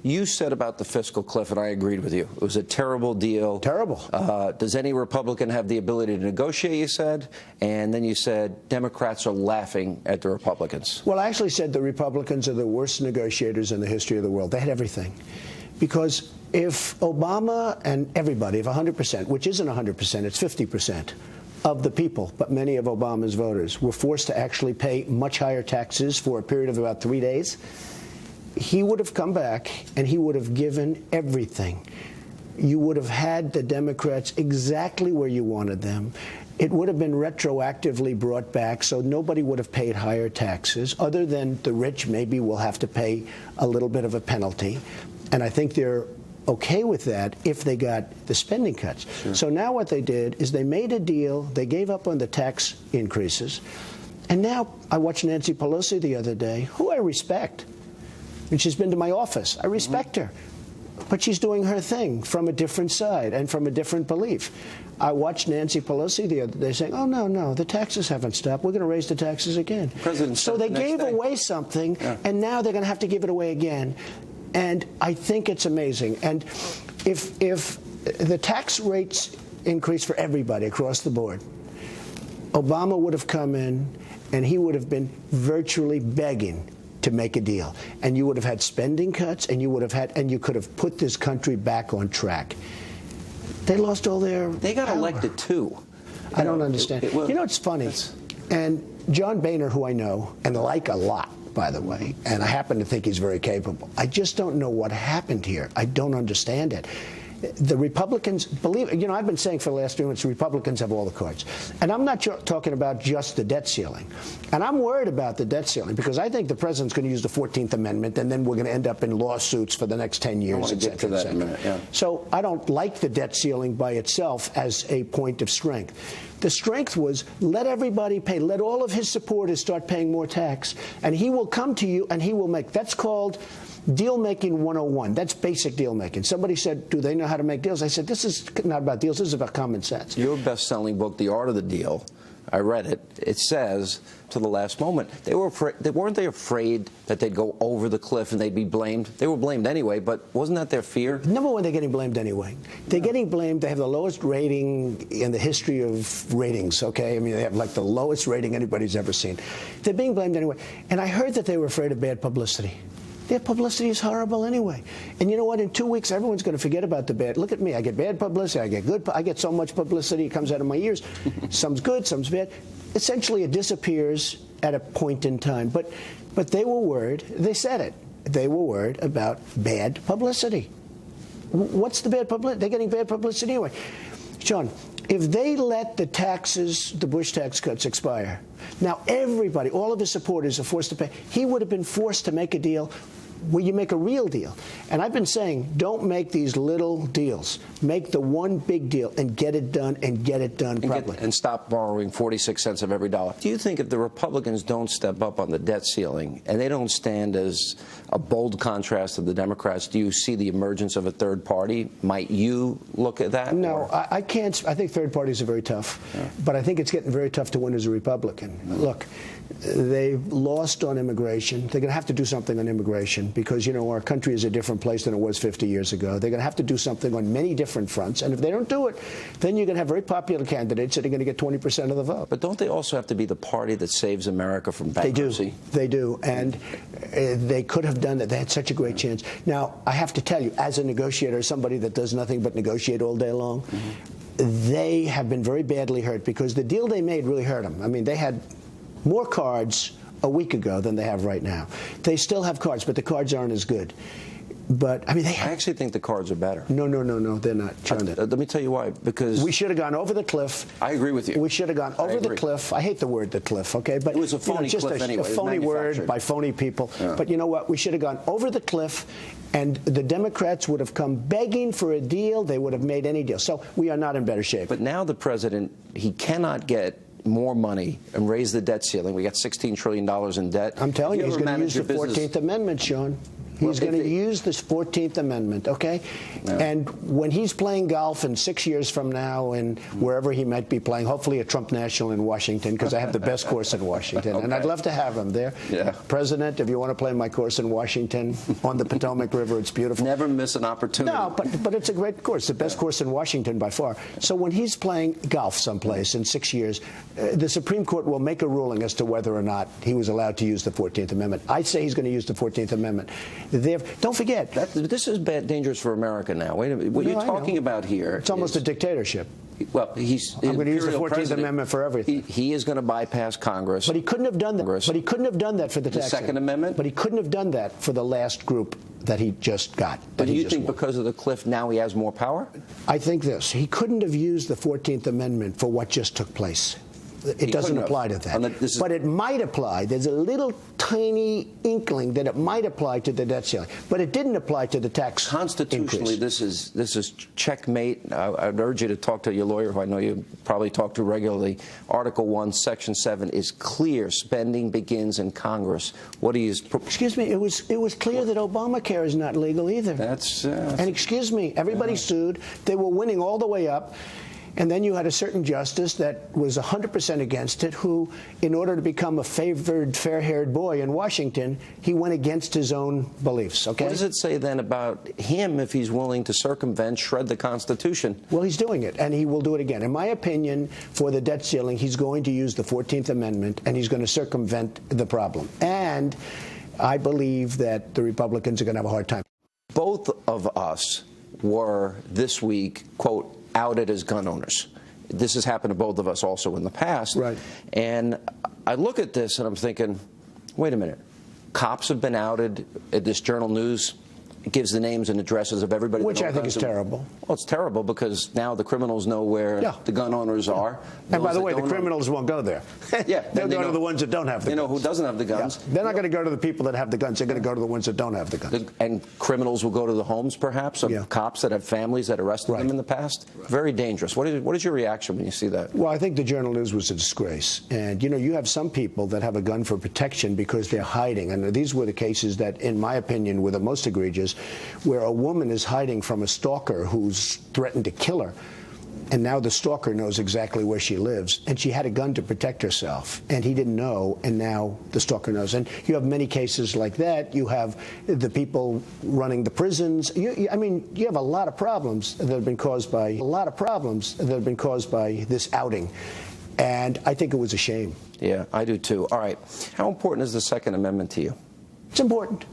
You said about the fiscal cliff, and I agreed with you. It was a terrible deal. Terrible. Does any Republican have the ability to negotiate, you said? And then you said Democrats are laughing at the Republicans. Well, I actually said the Republicans are the worst negotiators in the history of the world. They had everything. Because if Obama and everybody, if 100%, which isn't 100%, it's 50%, of the people, but many of Obama's voters, were forced to actually pay much higher taxes for a period of about 3 days, he would have come back and he would have given everything. You would have had the Democrats exactly where you wanted them. It would have been retroactively brought back, so nobody would have paid higher taxes, other than the rich maybe will have to pay a little bit of a penalty. And I think they're okay with that if they got the spending cuts. Sure. So now what they did is they made a deal, they gave up on the tax increases, and now I watched Nancy Pelosi the other day, who I respect. And she's been to my office. I respect her. But she's doing her thing from a different side and from a different belief. I watched Nancy Pelosi the other day saying, oh, no, the taxes haven't stopped. We're going to raise the taxes again. So they gave away something, and now they're going to have to give it away again. And I think it's amazing. And if the tax rates increase for everybody across the board, Obama would have come in and he would have been virtually begging to make a deal. And you would have had spending cuts, and you would have had, and you could have put this country back on track. They lost all their They got power. elected too. I don't understand. You know, it's funny. And John Boehner, who I know and like a lot, by the way, and I happen to think he's very capable. I just don't know what happened here. I don't understand it. The Republicans believe, you know, I've been saying for the last 3 months, Republicans have all the cards. And I'm not talking about just the debt ceiling. And I'm worried about the debt ceiling because I think the president's going to use the 14th Amendment, and then we're going to end up in lawsuits for the next 10 years. I want to get to that in a minute, yeah. So I don't like the debt ceiling by itself as a point of strength. The strength was let everybody pay. Let all of his supporters start paying more tax. And he will come to you and he will make. That's called deal-making 101. That's basic deal-making. Somebody said, do they know how to make deals? I said, this is not about deals. This is about common sense. Your best-selling book, The Art of the Deal, I read it. It says, to the last moment, weren't they afraid that they'd go over the cliff and they'd be blamed? They were blamed anyway, but wasn't that their fear? Number one, they're getting blamed anyway. They're getting blamed. They have the lowest rating in the history of ratings, okay? I mean, they have like the lowest rating anybody's ever seen. They're being blamed anyway. And I heard that they were afraid of bad publicity. Their publicity is horrible anyway. And you know what? In 2 weeks, everyone's going to forget about the bad. Look at me. I get bad publicity. I get good. I get so much publicity, it comes out of my ears. Some's good, some's bad. Essentially, it disappears at a point in time. But they were worried. They said it. They were worried about bad publicity. What's the bad publicity? They're getting bad publicity anyway. Sean, if they let the taxes, the Bush tax cuts expire, now everybody, all of his supporters are forced to pay. He would have been forced to make a deal where you make a real deal. And I've been saying, don't make these little deals. Make the one big deal and get it done and get it done properly. And stop borrowing 46 cents of every dollar. Do you think if the Republicans don't step up on the debt ceiling and they don't stand as a bold contrast to the Democrats, do you see the emergence of a third party? Might you look at that? No, I can't. I think third parties are very tough. Yeah. But I think it's getting very tough to win as a Republican. Look, they've lost on immigration. They're going to have to do something on immigration because, you know, our country is a different place than it was 50 years ago. They're going to have to do something on many different fronts. And if they don't do it, then you're going to have very popular candidates that are going to get 20% of the vote. But don't they also have to be the party that saves America from bankruptcy? They do. And they could have done that. They had such a great chance. Now, I have to tell you, as a negotiator, somebody that does nothing but negotiate all day long, they have been very badly hurt because the deal they made really hurt them. I mean, they had more cards a week ago than they have right now. They still have cards, but the cards aren't as good. But, I mean, I actually think the cards are better. No, they're not. Let me tell you why. Because we should have gone over the cliff. I agree with you. We should have gone over the cliff. I hate the word the cliff, okay? But it was a phony cliff anyway. A phony word by phony people. Yeah. But you know what? We should have gone over the cliff, and the Democrats would have come begging for a deal. They would have made any deal. So we are not in better shape. But now the president, he cannot get more money and raise the debt ceiling. We got $16 trillion in debt. I'm telling you, he's going to use the 14th Amendment, Sean. He's going to use this 14th Amendment, okay? Yeah. And when he's playing golf in 6 years from now and wherever he might be playing, hopefully a Trump National in Washington, because I have the best course in Washington, okay. and I'd love to have him there. Yeah. President, if you want to play my course in Washington on the Potomac River, it's beautiful. Never miss an opportunity. No, but it's a great course, the best course in Washington by far. So when he's playing golf someplace in 6 years, the Supreme Court will make a ruling as to whether or not he was allowed to use the 14th Amendment. I say he's going to use the 14th Amendment. Don't forget. This is dangerous for America now. Wait a minute. What you're talking about here It's almost a dictatorship. Well, I'm going to use the 14th Amendment for everything. He is going to bypass Congress. But he couldn't have done that. But he couldn't have done that for the tax Second Amendment? But he couldn't have done that for the last group that he just got. But do you think because of the cliff now he has more power? I think this. He couldn't have used the 14th Amendment for what just took place. It doesn't apply to that. But it might apply. There's a little tiny inkling that it might apply to the debt ceiling. But it didn't apply to the tax Constitutionally, increase. this is checkmate. I'd urge you to talk to your lawyer, who I know you probably talk to regularly. Article 1, Section 7 is clear. Spending begins in Congress. What do you... Excuse me. It was clear that Obamacare is not legal either. And excuse me, everybody sued. They were winning all the way up. And then you had a certain justice that was 100% against it, who, in order to become a favored, fair-haired boy in Washington, he went against his own beliefs, okay? What does it say then about him if he's willing to circumvent, shred the Constitution? Well, he's doing it, and he will do it again. In my opinion, for the debt ceiling, he's going to use the 14th Amendment, and he's going to circumvent the problem. And I believe that the Republicans are going to have a hard time. Both of us were, this week, quote, outed as gun owners. This has happened to both of us also in the past. Right. And I look at this and I'm thinking, wait a minute. Cops have been outed. This Journal News gives the names and addresses of everybody. Which I think is terrible. Well, it's terrible because now the criminals know where the gun owners are. And by the way, the criminals won't go there. Yeah. They'll go to the ones that don't have the guns. They know who doesn't have the guns. Yeah. They're not going to go to the people that have the guns. They're going to go to the ones that don't have the guns. And criminals will go to the homes, perhaps, of cops that have families that arrested them in the past. Very dangerous. What is your reaction when you see that? Well, I think the Journal News was a disgrace. And, you know, you have some people that have a gun for protection because they're hiding. And these were the cases that, in my opinion, were the most egregious, where a woman is hiding from a stalker who's threatened to kill her. And now the stalker knows exactly where she lives. And she had a gun to protect herself. And he didn't know, and now the stalker knows. And you have many cases like that. You have the people running the prisons. I mean, you have a lot of problems that have been caused by this outing. And I think it was a shame. Yeah, I do too. All right. How important is the Second Amendment to you? It's important.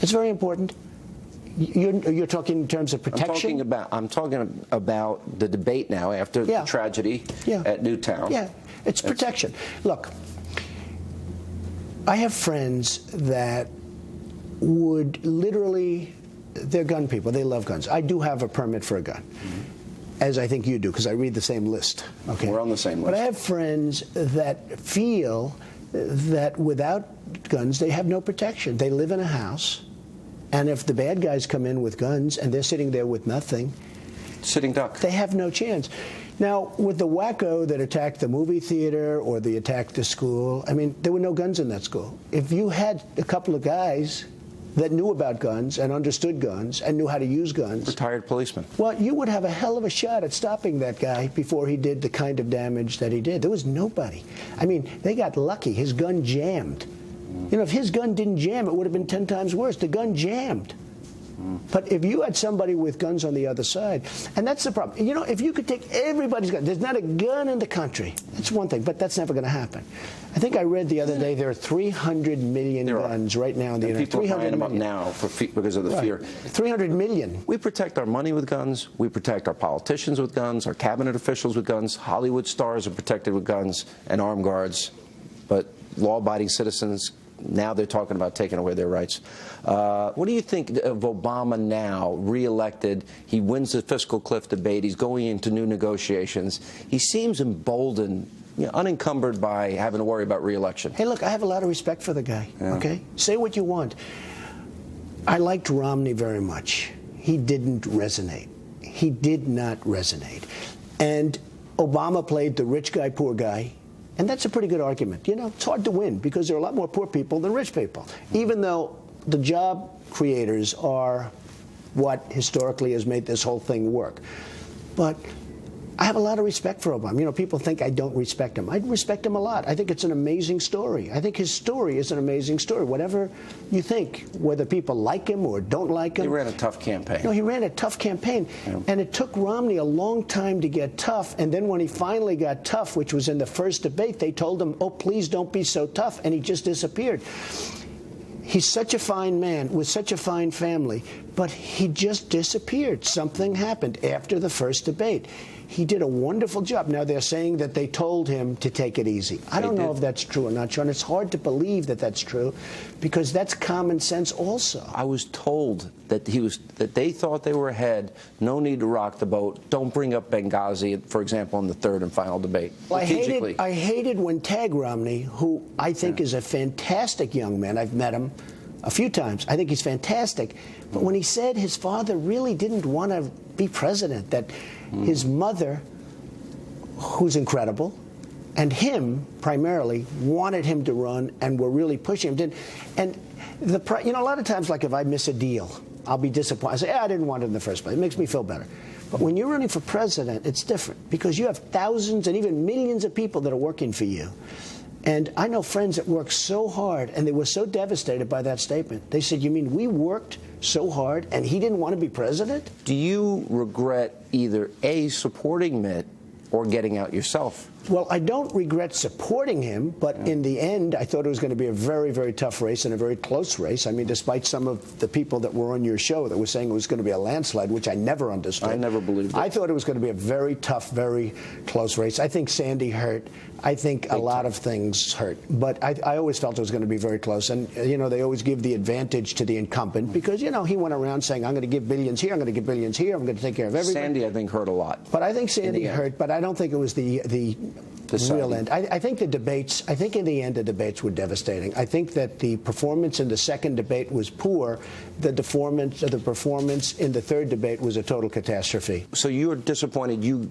It's very important. You're talking in terms of protection? I'm talking about the debate now after the tragedy at Newtown. Yeah, it's protection. Look, I have friends that would literally, they're gun people. They love guns. I do have a permit for a gun, as I think you do, because I read the same list. Okay, we're on the same list. But I have friends that feel that without guns, they have no protection. They live in a house. And if the bad guys come in with guns and they're sitting there with nothing, sitting duck, they have no chance. Now, with the wacko that attacked the movie theater or they attacked the school, I mean, there were no guns in that school. If you had a couple of guys that knew about guns and understood guns and knew how to use guns, retired policemen, well, you would have a hell of a shot at stopping that guy before he did the kind of damage that he did. There was nobody. I mean, they got lucky. His gun jammed. You know, if his gun didn't jam, it would have been 10 times worse. The gun jammed. But if you had somebody with guns on the other side, and that's the problem. You know, if you could take everybody's gun, there's not a gun in the country. That's one thing, but that's never going to happen. I think I read the other day there are 300 million guns right now in the United States. People are buying them up now because of the fear. 300 million. We protect our money with guns. We protect our politicians with guns, our cabinet officials with guns. Hollywood stars are protected with guns and armed guards. But law-abiding citizens, now they're talking about taking away their rights. What do you think of Obama now, re-elected? He wins the fiscal cliff debate. He's going into new negotiations. He seems emboldened, unencumbered by having to worry about re-election. Hey, look, I have a lot of respect for the guy, okay? Say what you want. I liked Romney very much. He didn't resonate. He did not resonate. And Obama played the rich guy, poor guy. And that's a pretty good argument. You know, it's hard to win because there are a lot more poor people than rich people. Even though the job creators are what historically has made this whole thing work. But I have a lot of respect for Obama. You know, people think I don't respect him. I respect him a lot. I think it's an amazing story. I think his story is an amazing story. Whatever you think, whether people like him or don't like him. He ran a tough campaign. No, he ran a tough campaign. Yeah. And it took Romney a long time to get tough. And then when he finally got tough, which was in the first debate, they told him, oh, please don't be so tough. And he just disappeared. He's such a fine man with such a fine family, but he just disappeared. Something happened after the first debate. He did a wonderful job. Now, they're saying that they told him to take it easy. I don't know if that's true or not, Sean. It's hard to believe that that's true, because that's common sense also. I was told that they thought they were ahead. No need to rock the boat. Don't bring up Benghazi, for example, in the third and final debate. Well, I hated when Tag Romney, who I think is a fantastic young man. I've met him a few times. I think he's fantastic. But when he said his father really didn't want to be president, that his mother, who's incredible, and him primarily wanted him to run and were really pushing him. And you know, a lot of times, like if I miss a deal, I'll be disappointed. I say, I didn't want it in the first place. It makes me feel better. But when you're running for president, it's different, because you have thousands and even millions of people that are working for you. And I know friends that worked so hard, and they were so devastated by that statement. They said, you mean we worked so hard and he didn't want to be president? Do you regret either A, supporting Mitt, or getting out yourself? Well, I don't regret supporting him, but in the end, I thought it was going to be a very, very tough race and a very close race. I mean, despite some of the people that were on your show that were saying it was going to be a landslide, which I never understood. I never believed it. I thought it was going to be a very tough, very close race. I think Sandy hurt. I think a lot of things hurt. But I always felt it was going to be very close. And, you know, they always give the advantage to the incumbent because, you know, he went around saying, I'm going to give billions here, I'm going to give billions here, I'm going to take care of everybody. Sandy, I think, hurt a lot. But I think Sandy hurt, but I don't think it was the real end. I think the debates, I think in the end the debates were devastating. I think that the performance in the second debate was poor. The performance in the third debate was a total catastrophe. So you were disappointed you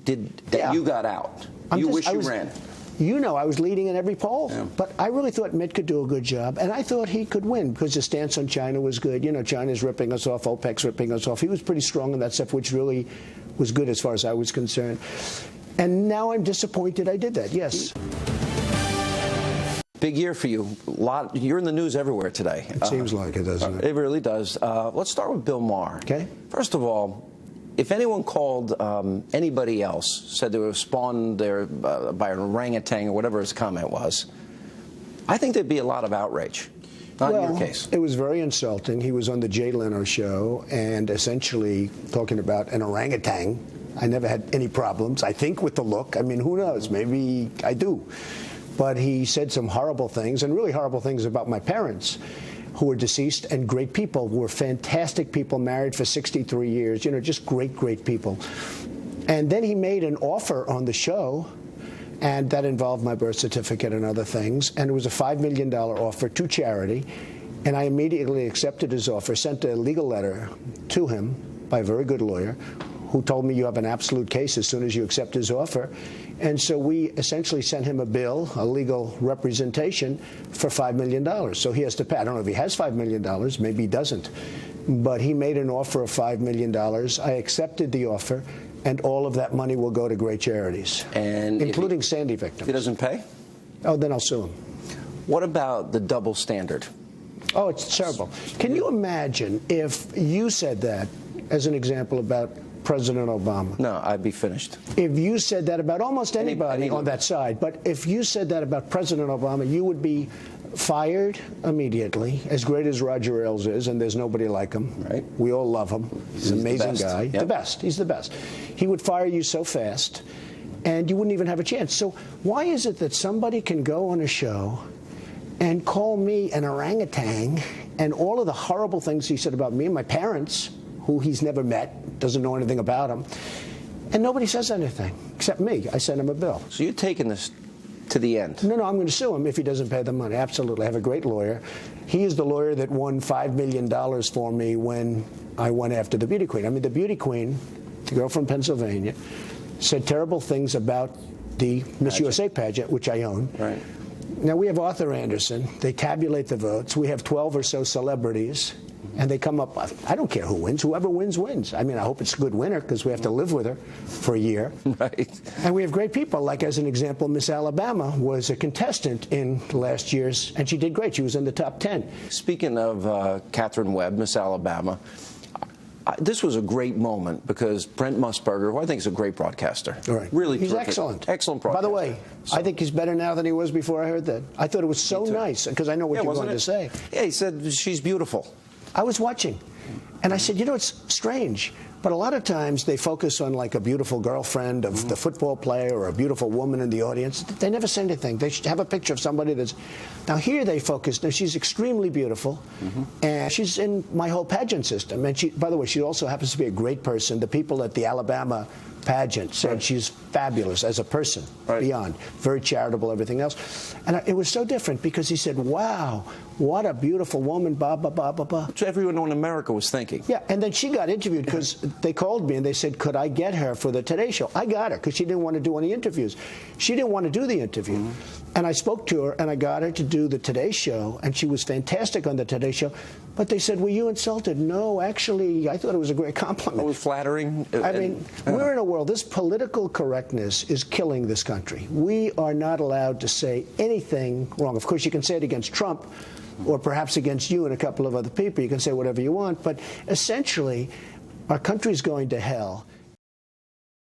got out. You wish you ran. You know, I was leading in every poll. Yeah. But I really thought Mitt could do a good job, and I thought he could win because his stance on China was good. You know, China's ripping us off, OPEC's ripping us off. He was pretty strong on that stuff, which really was good as far as I was concerned. And now I'm disappointed I did that, yes. Big year for you. You're in the news everywhere today. It seems like it, doesn't it? It really does. Let's start with Bill Maher. Okay. First of all, if anyone called anybody else, said they were spawned there by an orangutan or whatever his comment was, I think there'd be a lot of outrage. Not in your case. It was very insulting. He was on the Jay Leno show and essentially talking about an orangutan. I never had any problems, I think, with the look. I mean, who knows? Maybe I do. But he said some horrible things, and really horrible things about my parents, who were deceased and great people, were fantastic people, married for 63 years, you know, just great, great people. And then he made an offer on the show, and that involved my birth certificate and other things, and it was a $5 million offer to charity, and I immediately accepted his offer, sent a legal letter to him by a very good lawyer, who told me you have an absolute case as soon as you accept his offer. And so we essentially sent him a bill, a legal representation, for $5 million. So he has to pay. I don't know if he has $5 million. Maybe he doesn't. But he made an offer of $5 million. I accepted the offer, and all of that money will go to great charities, and including Sandy victims. If he doesn't pay? Oh, then I'll sue him. What about the double standard? Oh, it's terrible. Can you imagine if you said that, as an example, about President Obama? No, I'd be finished. If you said that about almost anybody on that side, but if you said that about President Obama, you would be fired immediately, as great as Roger Ailes is, and there's nobody like him. Right. We all love him. He's an amazing guy. Yep. The best. He's the best. He would fire you so fast, and you wouldn't even have a chance. So why is it that somebody can go on a show and call me an orangutan and all of the horrible things he said about me and my parents, who he's never met, doesn't know anything about him, and nobody says anything except me? I sent him a bill. So you're taking this to the end? No, I'm going to sue him if he doesn't pay the money. Absolutely. I have a great lawyer. He is the lawyer that won $5 million for me when I went after the beauty queen. I mean, the beauty queen, the girl from Pennsylvania, said terrible things about the Miss USA pageant, which I own. Right. Now, we have Arthur Anderson. They tabulate the votes. We have 12 or so celebrities, and they come up. I don't care who wins. Whoever wins, wins. I mean, I hope it's a good winner because we have to live with her for a year. Right. And we have great people. Like, as an example, Miss Alabama was a contestant in last year's, and she did great. She was in the top 10. Speaking of Catherine Webb, Miss Alabama, this was a great moment because Brent Musburger, who I think is a great broadcaster, right. really he's terrific, excellent. Excellent broadcaster. By the way, I think he's better now than he was before I heard that. I thought it was so nice because I know what you're going to say. Yeah, he said she's beautiful. I was watching, and I said, you know, it's strange, but a lot of times they focus on like a beautiful girlfriend of the football player or a beautiful woman in the audience. They never say anything. They should have a picture of somebody that's... Now here they focus. Now she's extremely beautiful, and she's in my whole pageant system. And she, by the way, she also happens to be a great person. The people at the Alabama pageant said she's fabulous as a person, beyond. Very charitable, everything else. And it was so different because he said, wow, what a beautiful woman, blah, blah, blah, blah, blah. Which everyone in America was thinking. Yeah, and then she got interviewed because they called me and they said, could I get her for the Today Show? I got her because she didn't want to do any interviews. She didn't want to do the interview. And I spoke to her and I got her to do the Today Show, and she was fantastic on the Today Show. But they said, were you insulted? No, actually, I thought it was a great compliment. It was flattering. I mean, we're in a world, this political correctness is killing this country. We are not allowed to say anything wrong. Of course, you can say it against Trump, or perhaps against you and a couple of other people. You can say whatever you want, but essentially, our country's going to hell.